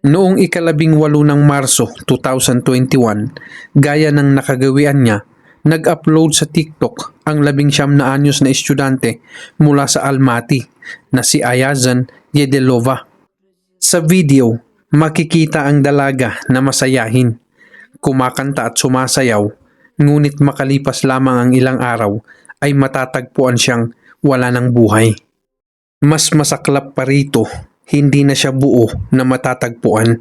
Noong ika-18 ng Marso 2021, gaya ng nakagawian niya, nag-upload sa TikTok ang 19 na anyos na estudyante mula sa Almaty na si Ayazan Yedelova. Sa video, makikita ang dalaga na masayahin, kumakanta at sumasayaw, ngunit makalipas lamang ang ilang araw ay matatagpuan siyang wala ng buhay. Mas masaklap pa rito, hindi na siya buo na matatagpuan.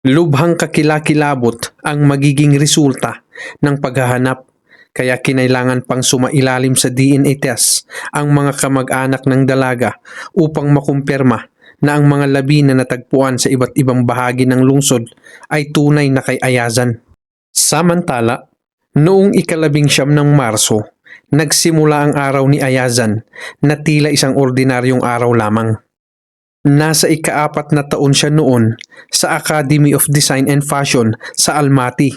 Lubhang kakilakilabot ang magiging resulta ng paghahanap, kaya kinailangan pang sumailalim sa DNA test ang mga kamag-anak ng dalaga upang makumpirma na ang mga labi na natagpuan sa iba't ibang bahagi ng lungsod ay tunay na kay Ayazan. Samantala, noong ika-19 ng Marso, nagsimula ang araw ni Ayazan na tila isang ordinaryong araw lamang. Nasa ika-4 na taon siya noon sa Academy of Design and Fashion sa Almaty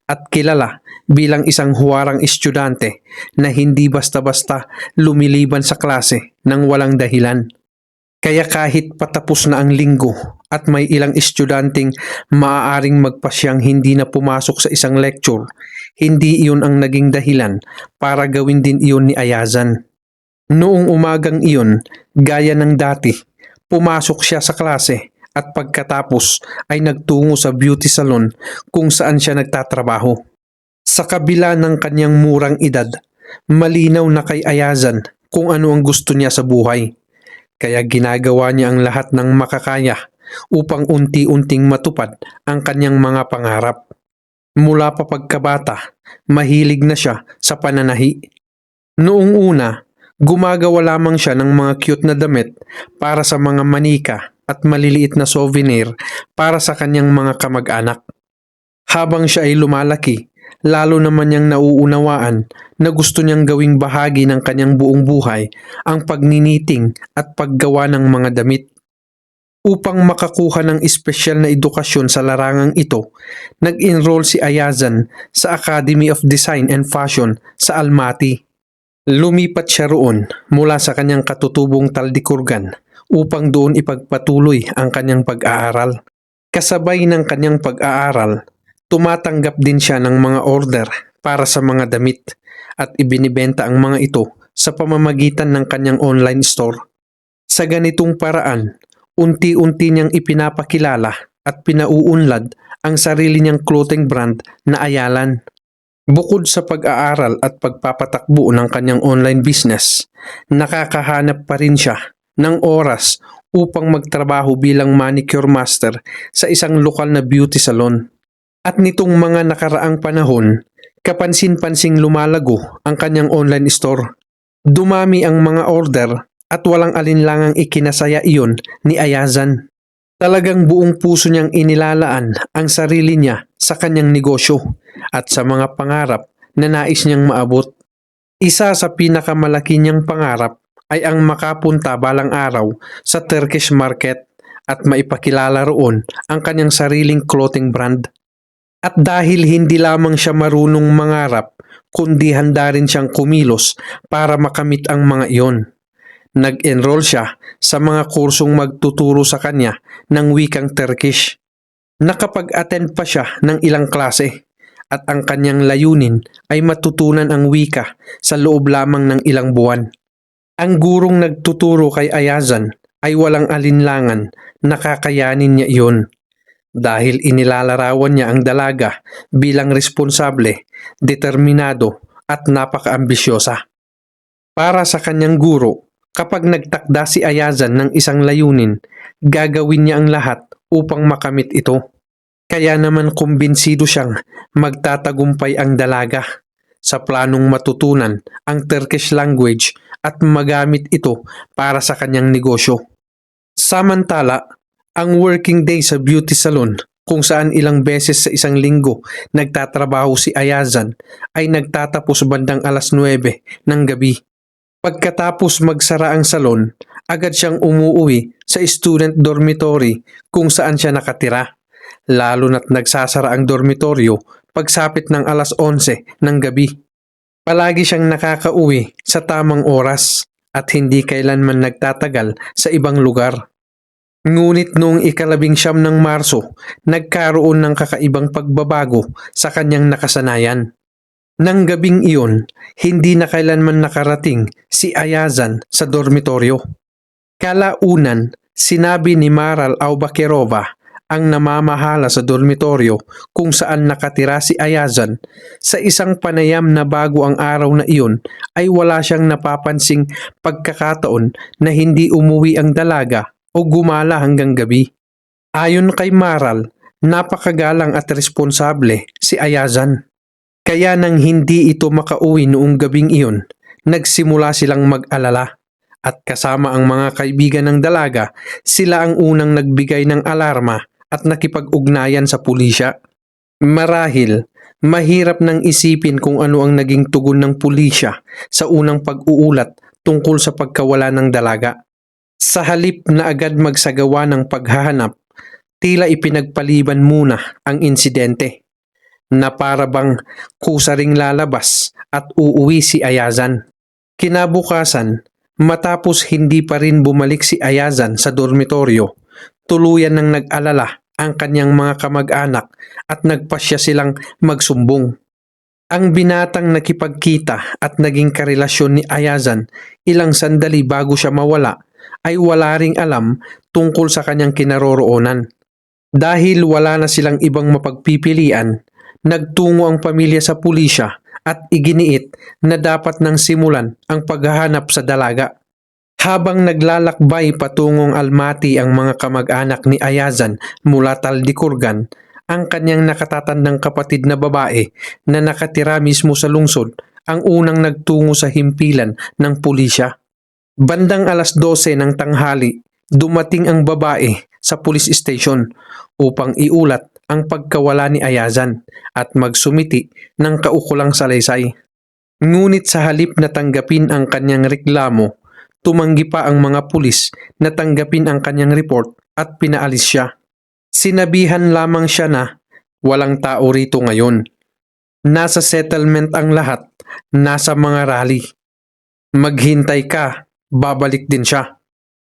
at kilala bilang isang huwarang estudyante na hindi basta-basta lumiliban sa klase ng walang dahilan. Kaya kahit patapos na ang linggo at may ilang estudyanteng maaaring magpasyang hindi na pumasok sa isang lecture, hindi iyon ang naging dahilan para gawin din iyon ni Ayazan. Noong umagang iyon, gaya ng dati, pumasok siya sa klase at pagkatapos ay nagtungo sa beauty salon kung saan siya nagtatrabaho. Sa kabila ng kanyang murang edad, malinaw na kay Ayazan kung ano ang gusto niya sa buhay. Kaya ginagawa niya ang lahat ng makakaya upang unti-unting matupad ang kanyang mga pangarap. Mula pa pagkabata, mahilig na siya sa pananahi. Noong una, gumagawa lamang siya ng mga cute na damit para sa mga manika at maliliit na souvenir para sa kanyang mga kamag-anak. Habang siya ay lumalaki, lalo naman niyang nauunawaan na gusto niyang gawing bahagi ng kanyang buong buhay ang pagniniting at paggawa ng mga damit. Upang makakuha ng espesyal na edukasyon sa larangang ito, nag-enroll si Ayazan sa Academy of Design and Fashion sa Almaty. Lumipat siya roon mula sa kanyang katutubong Taldykurgan upang doon ipagpatuloy ang kanyang pag-aaral. Kasabay ng kanyang pag-aaral, tumatanggap din siya ng mga order para sa mga damit at ibinibenta ang mga ito sa pamamagitan ng kanyang online store. Sa ganitong paraan, unti-unti niyang ipinapakilala at pinauunlad ang sarili niyang clothing brand na Ayalan. Bukod sa pag-aaral at pagpapatakbo ng kanyang online business, nakakahanap pa rin siya ng oras upang magtrabaho bilang manicure master sa isang lokal na beauty salon. At nitong mga nakaraang panahon, kapansin-pansing lumalago ang kanyang online store. Dumami ang mga order at walang alinlangang ikinasaya iyon ni Ayazan. Talagang buong puso niyang inilalaan ang sarili niya sa kanyang negosyo at sa mga pangarap na nais niyang maabot. Isa sa pinakamalaki niyang pangarap ay ang makapunta balang araw sa Turkish market at maipakilala roon ang kanyang sariling clothing brand. At dahil hindi lamang siya marunong mangarap, kundi handa rin siyang kumilos para makamit ang mga iyon. Nag-enroll siya sa mga kursong magtuturo sa kanya ng wikang Turkish. Nakapag-attend pa siya ng ilang klase at ang kanyang layunin ay matutunan ang wika sa loob lamang ng ilang buwan. Ang gurong nagtuturo kay Ayazan ay walang alinlangan na kakayanin niya iyon dahil inilalarawan niya ang dalaga bilang responsable, determinado at napaka-ambisyosa. Para sa kanyang guro, kapag nagtakda si Ayazan ng isang layunin, gagawin niya ang lahat upang makamit ito. Kaya naman kumbinsido siyang magtatagumpay ang dalaga sa planong matutunan ang Turkish language at magamit ito para sa kanyang negosyo. Samantala, ang working day sa beauty salon kung saan ilang beses sa isang linggo nagtatrabaho si Ayazan ay nagtatapos bandang 9:00 ng gabi. Pagkatapos magsara ang salon, agad siyang umuwi sa student dormitory kung saan siya nakatira. Lalo na't nagsasara ang dormitoryo pagsapit ng 11:00 ng gabi. Palagi siyang nakakauwi sa tamang oras at hindi kailanman nagtatagal sa ibang lugar. Ngunit noong ika-19 ng Marso, nagkaroon ng kakaibang pagbabago sa kanyang nakasanayan. Nang gabing iyon, hindi na kailanman nakarating si Ayazan sa dormitoryo. Kalaunan, sinabi ni Maral Aubakirova, ang namamahala sa dormitoryo kung saan nakatira si Ayazan, sa isang panayam na bago ang araw na iyon ay wala siyang napapansing pagkakataon na hindi umuwi ang dalaga o gumala hanggang gabi. Ayon kay Maral, napakagalang at responsable si Ayazan. Kaya nang hindi ito makauwi noong gabing iyon, nagsimula silang mag-alala. At kasama ang mga kaibigan ng dalaga, sila ang unang nagbigay ng alarma at nakipag-ugnayan sa pulisya. Marahil, mahirap nang isipin kung ano ang naging tugon ng pulisya sa unang pag-uulat tungkol sa pagkawala ng dalaga. Sa halip na agad magsagawa ng paghahanap, tila ipinagpaliban muna ang insidente, na para bang kusaring lalabas at uuwi si Ayazan. Kinabukasan, matapos hindi pa rin bumalik si Ayazan sa dormitoryo, tuluyan nang nag-alala ang kanyang mga kamag-anak at nagpasya silang magsumbong. Ang binatang nakipagkita at naging karelasyon ni Ayazan ilang sandali bago siya mawala ay wala ring alam tungkol sa kanyang kinaroroonan. Dahil wala na silang ibang mapagpipilian, nagtungo ang pamilya sa pulisya at iginiit na dapat nang simulan ang paghahanap sa dalaga. Habang naglalakbay patungong Almaty ang mga kamag-anak ni Ayazan mula Taldykurgan, ang kanyang nakatatandang kapatid na babae na nakatira mismo sa lungsod ang unang nagtungo sa himpilan ng pulisya. Bandang 12:00 ng tanghali, dumating ang babae sa police station upang iulat ang pagkawala ni Ayazan at magsumiti ng kaukulang salaysay. Ngunit sa halip na tanggapin ang kanyang reklamo, tumanggi pa ang mga pulis na tanggapin ang kanyang report at pinaalis siya. Sinabihan lamang siya na walang tao rito ngayon. Nasa settlement ang lahat, nasa mga rally. Maghintay ka, babalik din siya.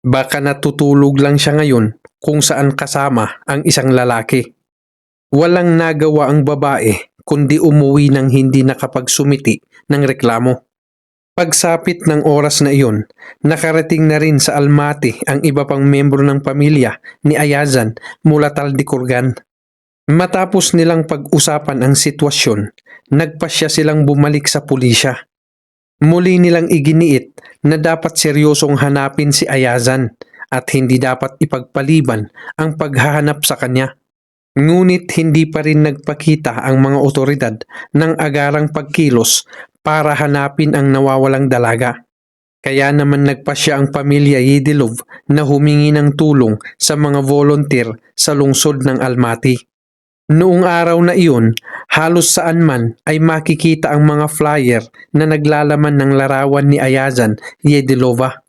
Baka natutulog lang siya ngayon kung saan kasama ang isang lalaki. Walang nagawa ang babae kundi umuwi nang hindi nakapagsumiti ng reklamo. Pagsapit ng oras na iyon, nakarating na rin sa Almaty ang iba pang membro ng pamilya ni Ayazan mula Taldykurgan. Matapos nilang pag-usapan ang sitwasyon, nagpasya silang bumalik sa pulisya. Muli nilang iginiit na dapat seryosong hanapin si Ayazan at hindi dapat ipagpaliban ang paghahanap sa kanya. Ngunit hindi pa rin nagpakita ang mga otoridad ng agarang pagkilos para hanapin ang nawawalang dalaga. Kaya naman nagpasya ang pamilya Yedilov na humingi ng tulong sa mga volunteer sa lungsod ng Almaty. Noong araw na iyon, halos saan man ay makikita ang mga flyer na naglalaman ng larawan ni Ayazan Yedilova.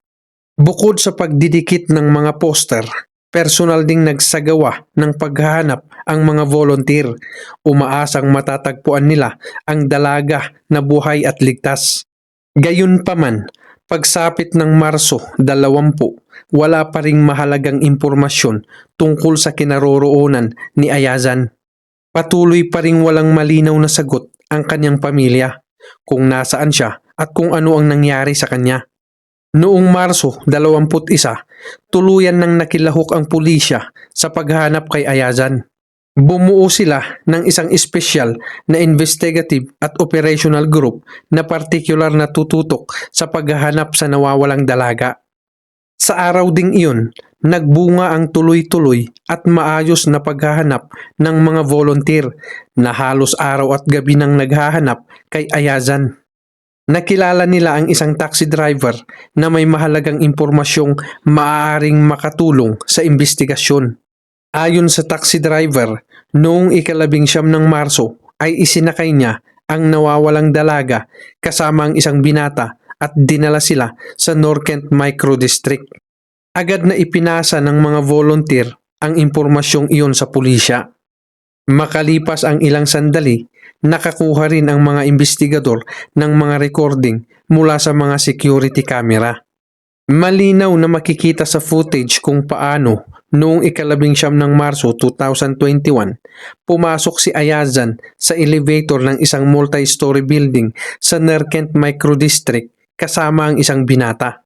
Bukod sa pagdidikit ng mga poster, personal ding nagsagawa ng paghahanap ang mga volunteer. Umaasang matatagpuan nila ang dalaga na buhay at ligtas. Gayunpaman, pagsapit ng Marso 20, wala pa ring mahalagang impormasyon tungkol sa kinaroroonan ni Ayazan. Patuloy pa ring walang malinaw na sagot ang kanyang pamilya kung nasaan siya at kung ano ang nangyari sa kanya. Noong Marso 21, tuluyan nang nakilahok ang pulisya sa paghahanap kay Ayazan. Bumuo sila ng isang espesyal na investigative at operational group na partikular na tututok sa paghahanap sa nawawalang dalaga. Sa araw ding iyon, nagbunga ang tuloy-tuloy at maayos na paghahanap ng mga volunteer na halos araw at gabi nang naghahanap kay Ayazan. Nakilala nila ang isang taxi driver na may mahalagang impormasyong maaaring makatulong sa investigasyon. Ayon sa taxi driver, noong ika-19 ng Marso ay isinakay niya ang nawawalang dalaga kasama ang isang binata at dinala sila sa Norkent Microdistrict. Agad na ipinasa ng mga volunteer ang impormasyong iyon sa pulisya. Makalipas ang ilang sandali, nakakuha rin ang mga investigador ng mga recording mula sa mga security camera. Malinaw na makikita sa footage kung paano Noong ika-19 ng Marso 2021, pumasok si Ayazan sa elevator ng isang multi-story building sa Narkent Microdistrict kasama ang isang binata.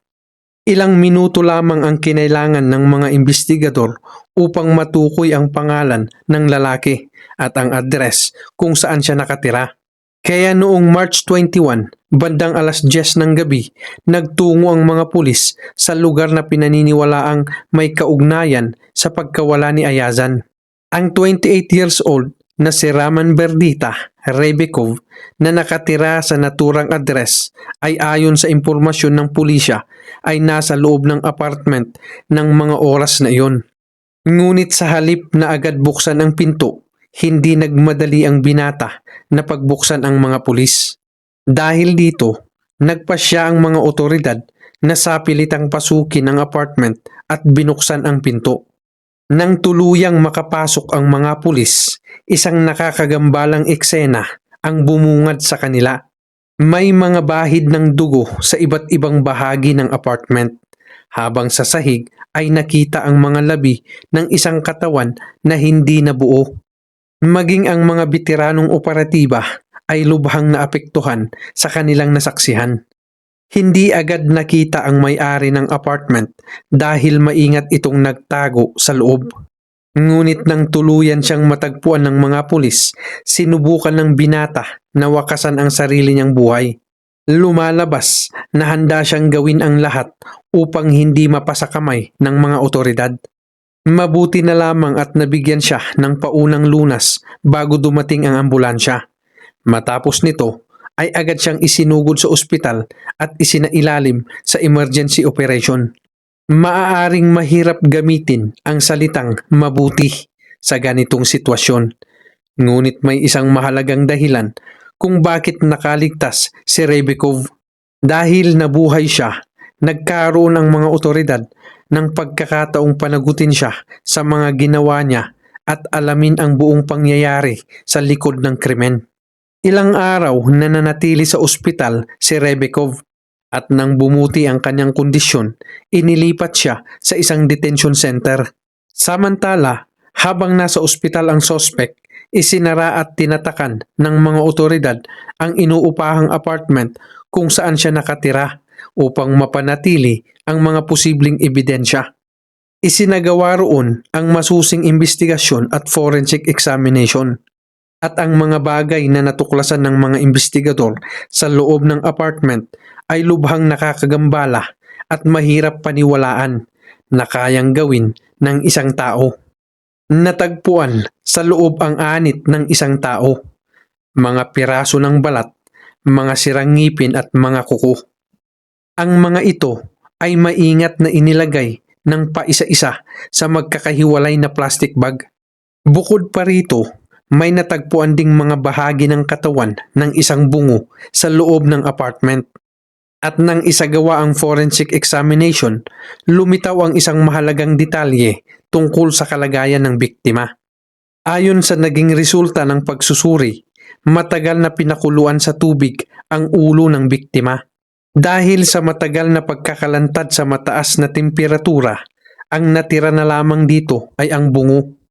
Ilang minuto lamang ang kinailangan ng mga investigador upang matukoy ang pangalan ng lalaki at ang address kung saan siya nakatira. Kaya noong March 21, bandang alas 10 ng gabi, nagtungo ang mga pulis sa lugar na pinaniniwalaang may kaugnayan sa pagkawala ni Ayazan. Ang 28 years old na si Raman Berdita Rebekov na nakatira sa naturang address ay ayon sa impormasyon ng pulisya ay nasa loob ng apartment ng mga oras na iyon. Ngunit sa halip na agad buksan ang pinto, hindi nagmadali ang binata na pagbuksan ang mga pulis. Dahil dito, nagpasya ang mga otoridad na sapilitang pasukin ang apartment at binuksan ang pinto. Nang tuluyang makapasok ang mga pulis, isang nakakagambalang eksena ang bumungad sa kanila. May mga bahid ng dugo sa iba't ibang bahagi ng apartment, habang sa sahig ay nakita ang mga labi ng isang katawan na hindi nabuo. Maging ang mga bitiranong operatiba ay lubhang naapektuhan sa kanilang nasaksihan. Hindi agad nakita ang may-ari ng apartment dahil maingat itong nagtago sa loob. Ngunit nang tuluyan siyang matagpuan ng mga pulis, sinubukan ng binata na wakasan ang sarili niyang buhay. Lumalabas na handa siyang gawin ang lahat upang hindi mapasakamay ng mga otoridad. Mabuti na lamang at nabigyan siya ng paunang lunas bago dumating ang ambulansya. Matapos nito ay agad siyang isinugod sa ospital at isinailalim sa emergency operation. Maaaring mahirap gamitin ang salitang mabuti sa ganitong sitwasyon. Ngunit may isang mahalagang dahilan kung bakit nakaligtas si Rebekov. Dahil nabuhay siya, nagkaroon ang mga otoridad ng pagkakataong panagutin siya sa mga ginawa niya at alamin ang buong pangyayari sa likod ng krimen. Ilang araw na nanatili sa ospital si Rebekov at nang bumuti ang kanyang kondisyon, inilipat siya sa isang detention center. Samantala, habang nasa ospital ang suspect, isinara at tinatakan ng mga otoridad ang inuupahang apartment kung saan siya nakatira upang mapanatili ang mga posibleng ebidensya. Isinagawa roon ang masusing investigasyon at forensic examination. At ang mga bagay na natuklasan ng mga investigador sa loob ng apartment ay lubhang nakakagambala at mahirap paniwalaan na kayang gawin ng isang tao. Natagpuan sa loob ang anit ng isang tao, mga piraso ng balat, mga sirang ngipin at mga kuko. Ang mga ito ay maingat na inilagay ng paisa-isa sa magkakahiwalay na plastic bag. Bukod pa rito, may natagpuan ding mga bahagi ng katawan ng isang bungo sa loob ng apartment. At nang isagawa ang forensic examination, lumitaw ang isang mahalagang detalye tungkol sa kalagayan ng biktima. Ayon sa naging resulta ng pagsusuri, matagal na pinakuluan sa tubig ang ulo ng biktima. Dahil sa matagal na pagkakalantad sa mataas na temperatura, ang natira na lamang dito ay ang bungo.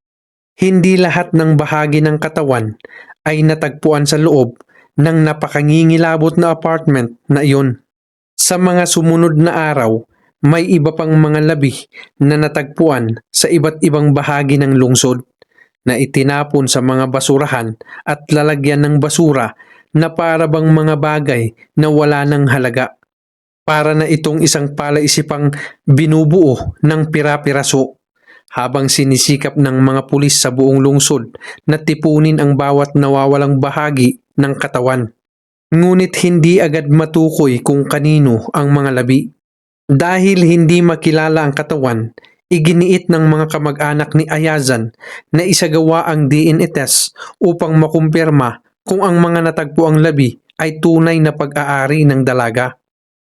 Hindi lahat ng bahagi ng katawan ay natagpuan sa loob ng napakangingilabot na apartment na iyon. Sa mga sumunod na araw, may iba pang mga labi na natagpuan sa iba't ibang bahagi ng lungsod na itinapon sa mga basurahan at lalagyan ng basura na para bang mga bagay na wala ng halaga. Para na itong isang palaisipang binubuo ng pira-piraso. Habang sinisikap ng mga pulis sa buong lungsod na tipunin ang bawat nawawalang bahagi ng katawan. Ngunit hindi agad matukoy kung kanino ang mga labi. Dahil hindi makilala ang katawan, iginiit ng mga kamag-anak ni Ayazan na isagawa ang DNA test upang makumpirma kung ang mga natagpuang labi ay tunay na pag-aari ng dalaga.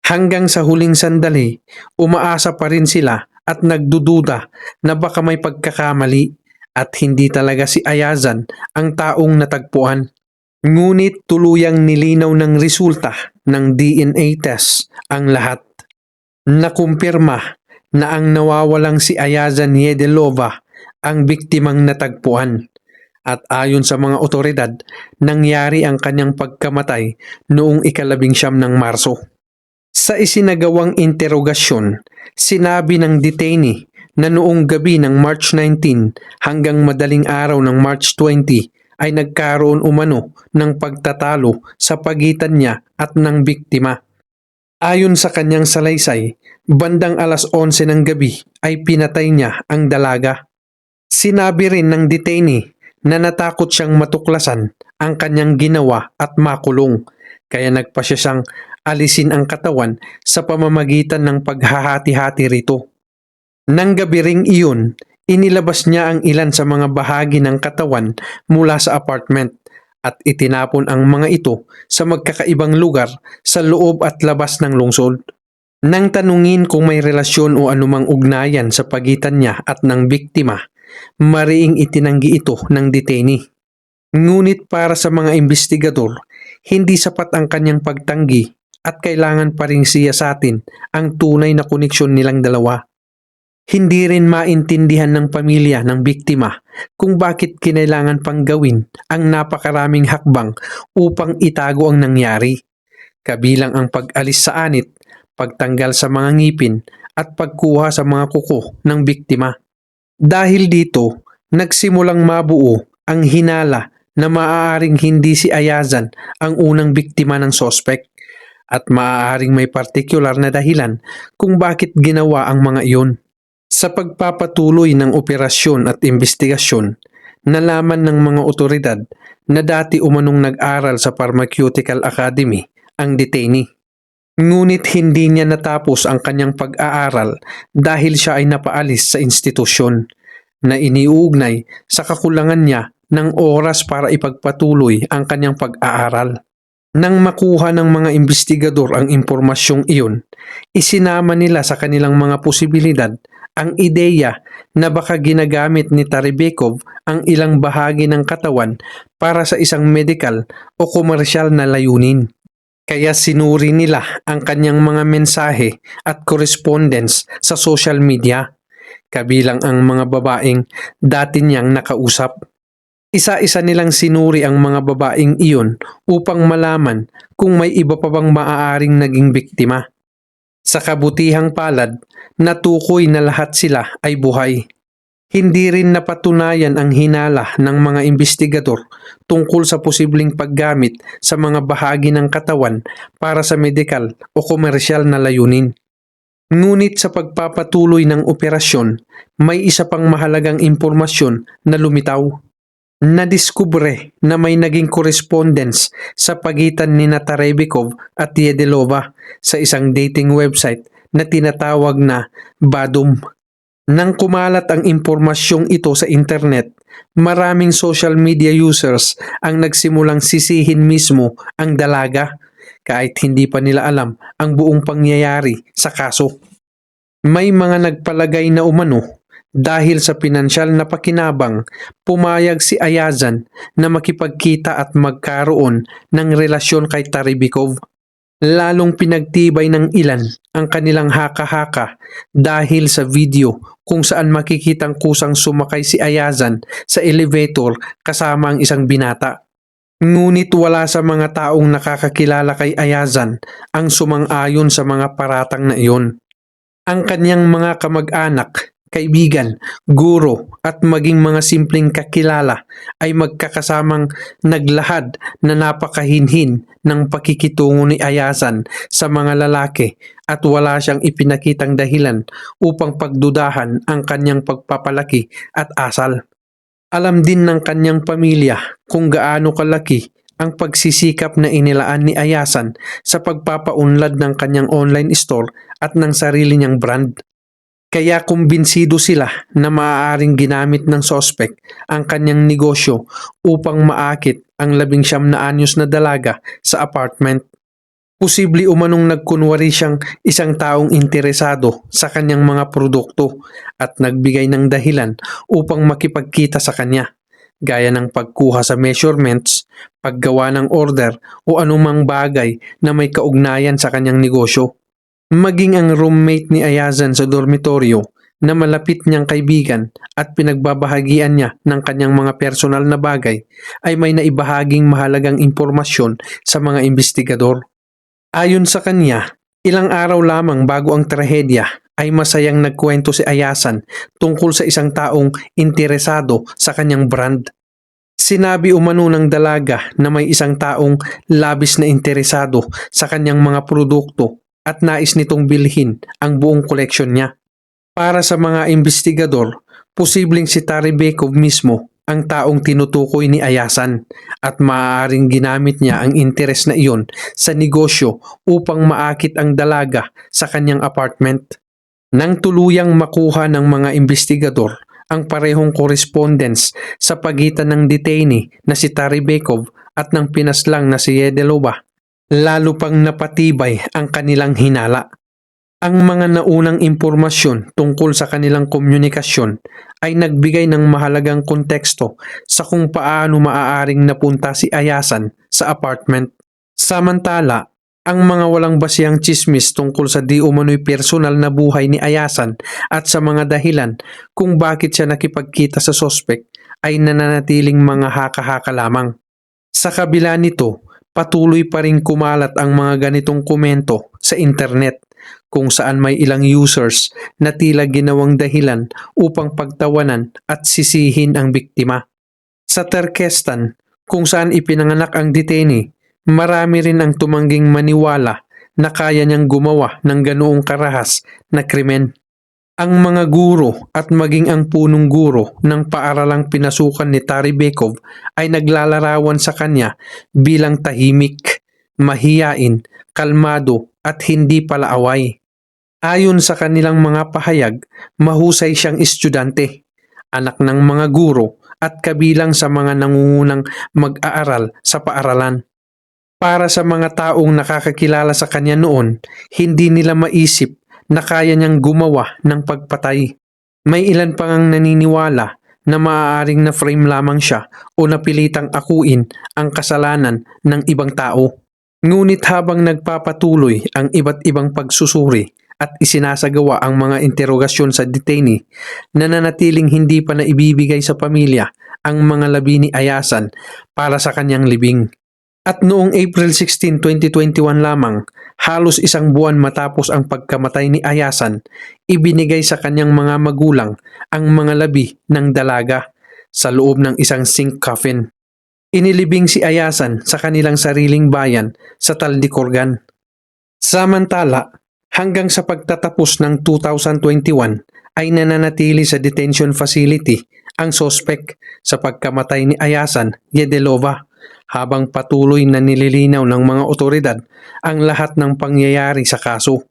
Hanggang sa huling sandali, umaasa pa rin sila at nagdududa na baka may pagkakamali at hindi talaga si Ayazan ang taong natagpuan. Ngunit tuluyang nilinaw ng resulta ng DNA test ang lahat. Nakumpirma na ang nawawalang si Ayazan Yedelova ang biktimang natagpuan. At ayon sa mga otoridad, nangyari ang kanyang pagkamatay noong 19 ng Marso. Sa isinagawang interogasyon, sinabi ng detainee na noong gabi ng March 19 hanggang madaling araw ng March 20 ay nagkaroon umano ng pagtatalo sa pagitan niya at ng biktima. Ayon sa kanyang salaysay, bandang alas 11 ng gabi ay pinatay niya ang dalaga. Sinabi rin ng detainee na natakot siyang matuklasan ang kanyang ginawa at makulong, kaya nagpasya siyang alisin ang katawan sa pamamagitan ng paghahati-hati rito. Nang gabi ring iyon, inilabas niya ang ilan sa mga bahagi ng katawan mula sa apartment at itinapon ang mga ito sa magkakaibang lugar sa loob at labas ng lungsod. Nang tanungin kung may relasyon o anumang ugnayan sa pagitan niya at ng biktima, mariing itinanggi ito ng detainee. Ngunit para sa mga investigador, hindi sapat ang kanyang pagtanggi at kailangan pa ring siyasatin ang tunay na koneksyon nilang dalawa. Hindi rin maintindihan ng pamilya ng biktima kung bakit kinailangan pang gawin ang napakaraming hakbang upang itago ang nangyari, kabilang ang pag-alis sa anit, pagtanggal sa mga ngipin at pagkuha sa mga kuko ng biktima. Dahil dito, nagsimulang mabuo ang hinala na maaaring hindi si Ayazan ang unang biktima ng sospek at maaaring may partikular na dahilan kung bakit ginawa ang mga iyon. Sa pagpapatuloy ng operasyon at investigasyon, nalaman ng mga otoridad na dati umanong nag-aral sa Pharmaceutical Academy ang detainee. Ngunit hindi niya natapos ang kanyang pag-aaral dahil siya ay napaalis sa institusyon, na iniuugnay sa kakulangan niya ng oras para ipagpatuloy ang kanyang pag-aaral. Nang makuha ng mga investigador ang impormasyong iyon, isinama nila sa kanilang mga posibilidad ang ideya na baka ginagamit ni Tarebekov ang ilang bahagi ng katawan para sa isang medical o komersyal na layunin. Kaya sinuri nila ang kanyang mga mensahe at correspondence sa social media, kabilang ang mga babaeng dati niyang nakausap. Isa-isa nilang sinuri ang mga babaeng iyon upang malaman kung may iba pa bang maaaring naging biktima. Sa kabutihang palad, natukoy na lahat sila ay buhay. Hindi rin napatunayan ang hinala ng mga investigador tungkol sa posibleng paggamit sa mga bahagi ng katawan para sa medical o komersyal na layunin. Ngunit sa pagpapatuloy ng operasyon, may isa pang mahalagang impormasyon na lumitaw. Nadiskubre na may naging correspondence sa pagitan ni Tarebekov at Yedelova sa isang dating website na tinatawag na Badum. Nang kumalat ang impormasyong ito sa internet, maraming social media users ang nagsimulang sisihin mismo ang dalaga kahit hindi pa nila alam ang buong pangyayari sa kaso. May mga nagpalagay na umano dahil sa pinansyal na pakinabang, pumayag si Ayazan na makipagkita at magkaroon ng relasyon kay Tarebekov. Lalong pinagtibay ng ilan ang kanilang haka-haka dahil sa video kung saan makikitang kusang sumakay si Ayazan sa elevator kasama ang isang binata. Ngunit wala sa mga taong nakakakilala kay Ayazan ang sumang-ayon sa mga paratang na iyon. Ang kanyang mga kamag-anak, kaibigan, guro at maging mga simpleng kakilala ay magkakasamang naglahad na napakahinhin ng pakikitungo ni Ayazan sa mga lalaki at wala siyang ipinakitang dahilan upang pagdudahan ang kanyang pagpapalaki at asal. Alam din ng kanyang pamilya kung gaano kalaki ang pagsisikap na inilaan ni Ayazan sa pagpapaunlad ng kanyang online store at ng sarili niyang brand. Kaya kumbinsido sila na maaaring ginamit ng sospek ang kanyang negosyo upang maakit ang 19 na anyos na dalaga sa apartment. Posible umanong nagkunwari siyang isang taong interesado sa kanyang mga produkto at nagbigay ng dahilan upang makipagkita sa kanya, gaya ng pagkuha sa measurements, paggawa ng order o anumang bagay na may kaugnayan sa kanyang negosyo. Maging ang roommate ni Ayazan sa dormitoryo na malapit niyang kaibigan at pinagbabahagian niya ng kanyang mga personal na bagay ay may naibahaging mahalagang impormasyon sa mga investigador. Ayon sa kanya, ilang araw lamang bago ang trahedya ay masayang nagkwento si Ayasan tungkol sa isang taong interesado sa kanyang brand. Sinabi umano ng dalaga na may isang taong labis na interesado sa kanyang mga produkto at nais nitong bilhin ang buong koleksyon niya. Para sa mga investigador, posibleng si Taribekov mismo ang taong tinutukoy ni Ayasan at maaaring ginamit niya ang interes na iyon sa negosyo upang maakit ang dalaga sa kanyang apartment. Nang tuluyang makuha ng mga investigador ang parehong correspondence sa pagitan ng detainee na si Taribekov at ng pinaslang na si Yedelova, lalo pang napatibay ang kanilang hinala. Ang mga naunang impormasyon tungkol sa kanilang komunikasyon ay nagbigay ng mahalagang konteksto sa kung paano maaaring napunta si Ayasan sa apartment. Samantala, ang mga walang basihang tsismis tungkol sa di umano'y personal na buhay ni Ayasan at sa mga dahilan kung bakit siya nakipagkita sa sospek ay nananatiling mga haka-haka lamang. Sa kabila nito, patuloy pa rin kumalat ang mga ganitong komento sa internet kung saan may ilang users na tila ginawang dahilan upang pagtawanan at sisihin ang biktima. Sa Turkestan, kung saan ipinanganak ang detainee, marami rin ang tumangging maniwala na kaya niyang gumawa ng ganoong karahas na krimen. Ang mga guro at maging ang punong guro ng paaralang pinasukan ni Taribekov ay naglalarawan sa kanya bilang tahimik, mahiyain, kalmado at hindi palaaway. Ayon sa kanilang mga pahayag, mahusay siyang estudyante, anak ng mga guro at kabilang sa mga nangungunang mag-aaral sa paaralan. Para sa mga taong nakakakilala sa kanya noon, hindi nila maisip na kaya niyang gumawa ng pagpatay. May ilan pang ang naniniwala na maaaring na frame lamang siya o napilitang akuin ang kasalanan ng ibang tao. Ngunit habang nagpapatuloy ang iba't ibang pagsusuri at isinasagawa ang mga interogasyon sa detainee, nananatiling hindi pa naibibigay sa pamilya ang mga labi ni Ayasan para sa kanyang libing. At noong April 16, 2021 lamang, halos isang buwan matapos ang pagkamatay ni Ayasan, ibinigay sa kanyang mga magulang ang mga labi ng dalaga sa loob ng isang zinc coffin. Inilibing si Ayasan sa kanilang sariling bayan sa Taldykorgan. Samantala, hanggang sa pagtatapos ng 2021 ay nananatili sa detention facility ang sospek sa pagkamatay ni Ayasan Yedelova, habang patuloy na nililinaw ng mga otoridad ang lahat ng pangyayari sa kaso.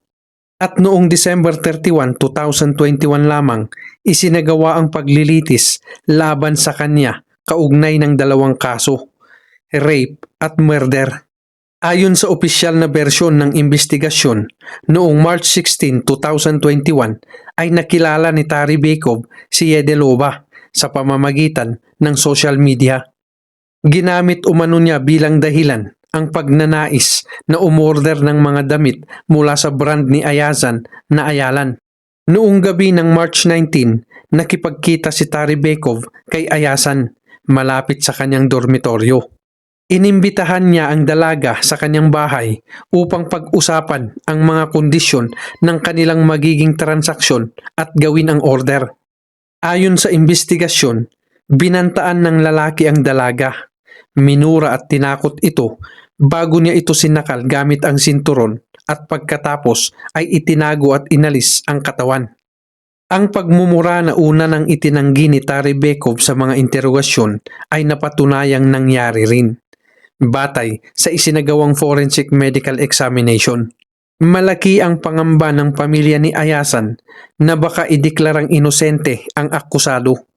At noong December 31, 2021 lamang, isinagawa ang paglilitis laban sa kanya kaugnay ng dalawang kaso, rape at murder. Ayon sa opisyal na bersyon ng investigasyon, noong March 16, 2021 ay nakilala ni Taribekov si Yedelova sa pamamagitan ng social media. Ginamit umano niya bilang dahilan ang pagnanais na umorder ng mga damit mula sa brand ni Ayazan na Ayalan. Noong gabi ng March 19, nakipagkita si Taribekov kay Ayasan malapit sa kanyang dormitoryo. Inimbitahan niya ang dalaga sa kanyang bahay upang pag-usapan ang mga kondisyon ng kanilang magiging transaksyon at gawin ang order. Ayon sa investigasyon, binantaan ng lalaki ang dalaga. Minura at tinakot ito bago niya ito sinakal gamit ang sinturon at pagkatapos ay itinago at inalis ang katawan. Ang pagmumura na una nang itinanggi ni Taribekov sa mga interogasyon ay napatunayang nangyari rin, batay sa isinagawang forensic medical examination. Malaki ang pangamba ng pamilya ni Ayasan na baka ideklarang inosente ang akusado.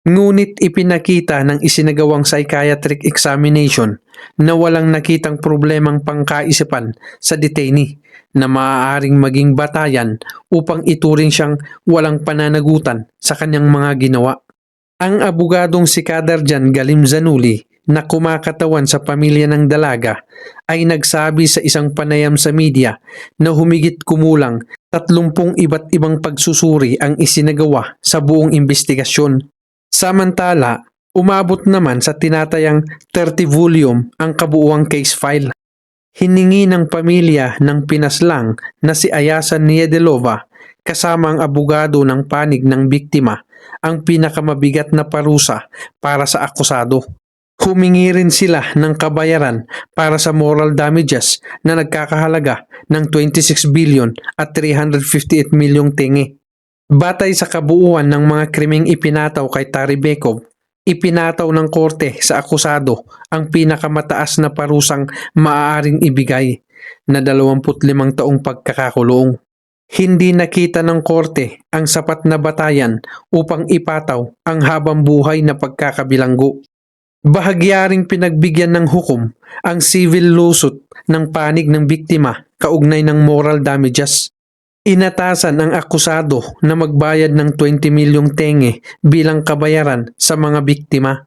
Ngunit ipinakita ng isinagawang psychiatric examination na walang nakitang problemang pangkaisipan sa detainee na maaaring maging batayan upang ituring siyang walang pananagutan sa kanyang mga ginawa. Ang abogadong si Kadarjan Galimzanuli na kumakatawan sa pamilya ng dalaga ay nagsabi sa isang panayam sa media na humigit kumulang 30 iba't ibang pagsusuri ang isinagawa sa buong investigasyon. Samantala, umabot naman sa tinatayang 30 volume ang kabuuang case file. Hiningi ng pamilya ng pinaslang na si Ayasan Niedelova kasama ang abogado ng panig ng biktima ang pinakamabigat na parusa para sa akusado. Humingi rin sila ng kabayaran para sa moral damages na nagkakahalaga ng 26 billion at 358 milyong tenge. Batay sa kabuuan ng mga krimeng ipinataw kay Taribekov, ipinataw ng korte sa akusado ang pinakamataas na parusang maaaring ibigay na 25 taong pagkakakulong. Hindi nakita ng korte ang sapat na batayan upang ipataw ang habang buhay na pagkakabilanggo. Bahagyaring pinagbigyan ng hukom ang civil lawsuit ng panig ng biktima kaugnay ng moral damages. Inatasan ang akusado na magbayad ng 20 milyong tenge bilang kabayaran sa mga biktima.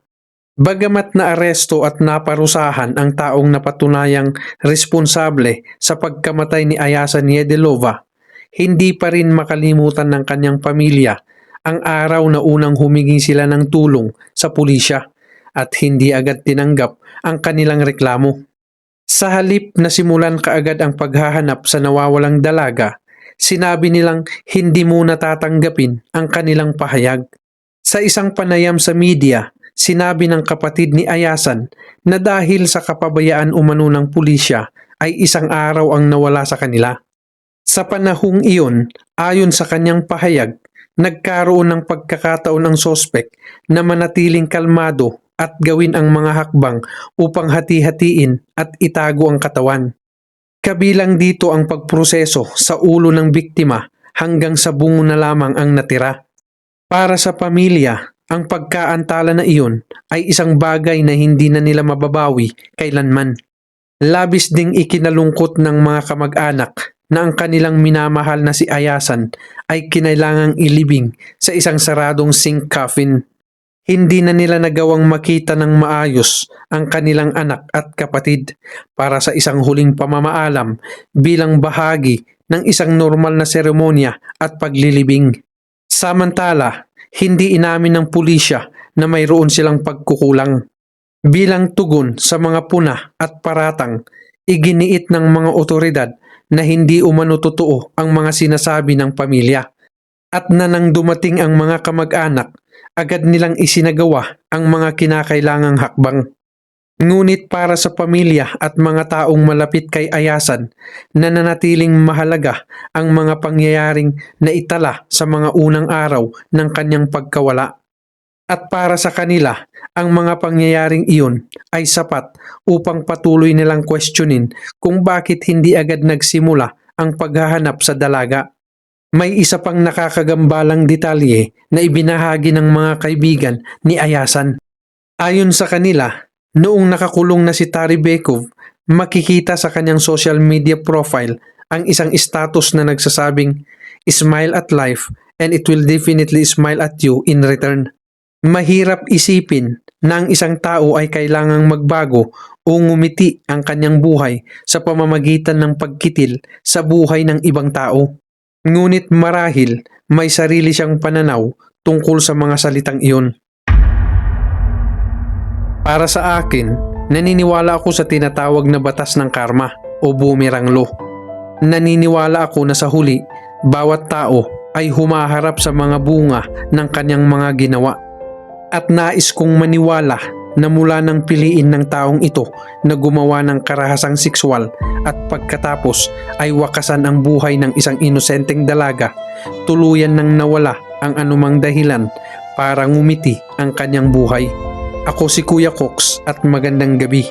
Bagamat naaresto at naparusahan ang taong napatunayang responsable sa pagkamatay ni Ayasan Niedelova, hindi pa rin makalimutan ng kanyang pamilya ang araw na unang humingi sila ng tulong sa pulisya at hindi agad tinanggap ang kanilang reklamo. Sa halip na simulan kaagad ang paghahanap sa nawawalang dalaga, sinabi nilang hindi muna tatanggapin ang kanilang pahayag. Sa isang panayam sa media, sinabi ng kapatid ni Ayasan na dahil sa kapabayaan umano ng pulisya ay isang araw ang nawala sa kanila. Sa panahong iyon, ayon sa kanyang pahayag, nagkaroon ng pagkakataon ng sospek na manatiling kalmado at gawin ang mga hakbang upang hati-hatiin at itago ang katawan. Kabilang dito ang pagproseso sa ulo ng biktima hanggang sa bungo na lamang ang natira. Para sa pamilya, ang pagkaantala na iyon ay isang bagay na hindi na nila mababawi kailanman. Labis ding ikinalungkot ng mga kamag-anak na ang kanilang minamahal na si Ayasan ay kinailangang ilibing sa isang saradong zinc coffin. Hindi na nila nagawang makita ng maayos ang kanilang anak at kapatid para sa isang huling pamamaalam bilang bahagi ng isang normal na seremonya at paglilibing. Samantala, hindi inamin ng pulisya na mayroon silang pagkukulang. Bilang tugon sa mga puna at paratang, iginiit ng mga otoridad na hindi umano totoo ang mga sinasabi ng pamilya at na nang dumating ang mga kamag-anak, agad nilang isinagawa ang mga kinakailangang hakbang. Ngunit para sa pamilya at mga taong malapit kay Ayasan, nananatiling mahalaga ang mga pangyayaring naitala sa mga unang araw ng kanyang pagkawala. At para sa kanila, ang mga pangyayaring iyon ay sapat upang patuloy nilang questionin kung bakit hindi agad nagsimula ang paghahanap sa dalaga. May isa pang nakakagambalang detalye na ibinahagi ng mga kaibigan ni Ayasan. Ayon sa kanila, noong nakakulong na si Taribekov, makikita sa kanyang social media profile ang isang status na nagsasabing, "Smile at life and it will definitely smile at you in return." Mahirap isipin na ang isang tao ay kailangang magbago o ngumiti ang kanyang buhay sa pamamagitan ng pagkitil sa buhay ng ibang tao. Ngunit marahil may sarili siyang pananaw tungkol sa mga salitang iyon. Para sa akin, naniniwala ako sa tinatawag na batas ng karma o boomerang law. Naniniwala ako na sa huli, bawat tao ay humaharap sa mga bunga ng kanyang mga ginawa. At nais kong maniwala na mula nang piliin ng taong ito na gumawa ng karahasang sexual at pagkatapos ay wakasan ang buhay ng isang inosenteng dalaga, tuluyan nang nawala ang anumang dahilan para ngumiti ang kanyang buhay. Ako si Kuya Cox at magandang gabi.